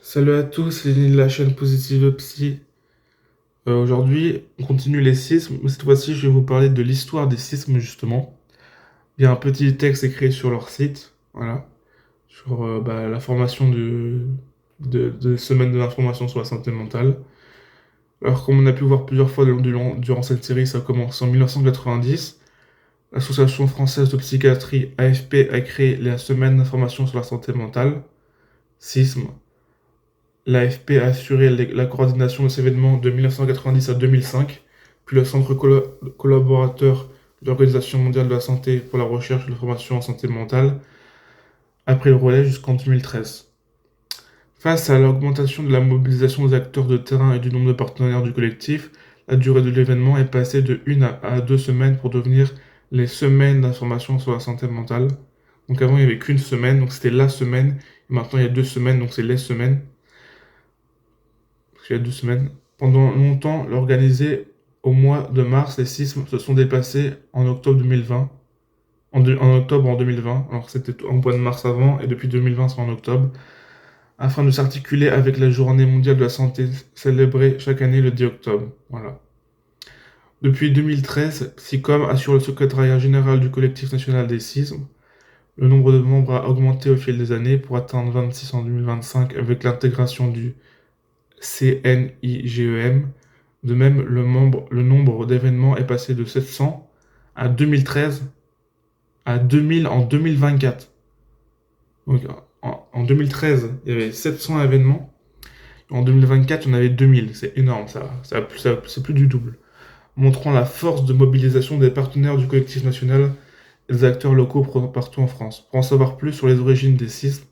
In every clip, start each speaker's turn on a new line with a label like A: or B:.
A: Salut à tous, c'est Denis de la chaîne Positive Psy. Aujourd'hui, on continue les sismes, mais cette fois-ci, je vais vous parler de l'histoire des sismes, justement. Il y a un petit texte écrit sur leur site, voilà, sur l'information de semaine de l'information sur la santé mentale. Alors, comme on a pu voir plusieurs fois durant cette série, ça commence en 1990. L'Association française de psychiatrie, AFP, a créé la semaine d'information sur la santé mentale, sisme. L'AFP a assuré la coordination de ces événements de 1990 à 2005, puis le centre collaborateur de l'Organisation mondiale de la santé pour la recherche et la formation en santé mentale a pris le relais jusqu'en 2013. Face à l'augmentation de la mobilisation des acteurs de terrain et du nombre de partenaires du collectif, la durée de l'événement est passée de 1 à 2 semaines pour devenir les semaines d'information sur la santé mentale. Donc avant, il n'y avait qu'une semaine, donc c'était la semaine. Et maintenant, il y a 2 semaines, donc c'est les semaines. Il y a 2 semaines. Pendant longtemps, l'organisé au mois de mars, les sismes se sont déplacés en octobre 2020. En octobre en 2020, alors c'était en mois de mars avant, et depuis 2020 c'est en octobre, afin de s'articuler avec la journée mondiale de la santé célébrée chaque année le 10 octobre. Voilà. Depuis 2013, Psycom assure le secrétariat général du collectif national des sismes. Le nombre de membres a augmenté au fil des années pour atteindre 26 en 2025 avec l'intégration du CNIGEM. De même, le nombre d'événements est passé de 700 à 2013 à 2000 en 2024. Donc, en 2013, il y avait 700 événements. En 2024, il y en avait 2000. C'est énorme, c'est plus du double. Montrant la force de mobilisation des partenaires du collectif national et des acteurs locaux partout en France. Pour en savoir plus sur les origines des sismes,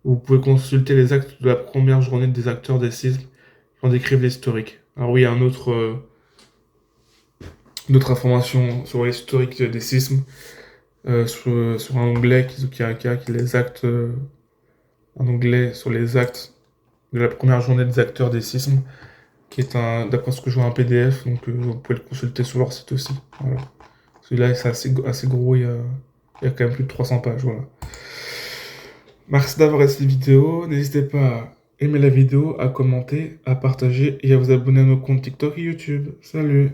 A: vous pouvez consulter les actes de la première journée des acteurs des sismes qui en décrivent l'historique. Alors oui, il y a d'autres informations sur l'historique des sismes sur un onglet qui les actes, un onglet sur les actes de la première journée des acteurs des sismes, qui est d'après ce que je vois, un PDF, donc vous pouvez le consulter sur leur site aussi. Voilà. Celui-là, c'est assez gros, il y a quand même plus de 300 pages, voilà. Merci d'avoir regardé cette vidéo, n'hésitez pas à aimer la vidéo, à commenter, à partager et à vous abonner à nos comptes TikTok et YouTube. Salut!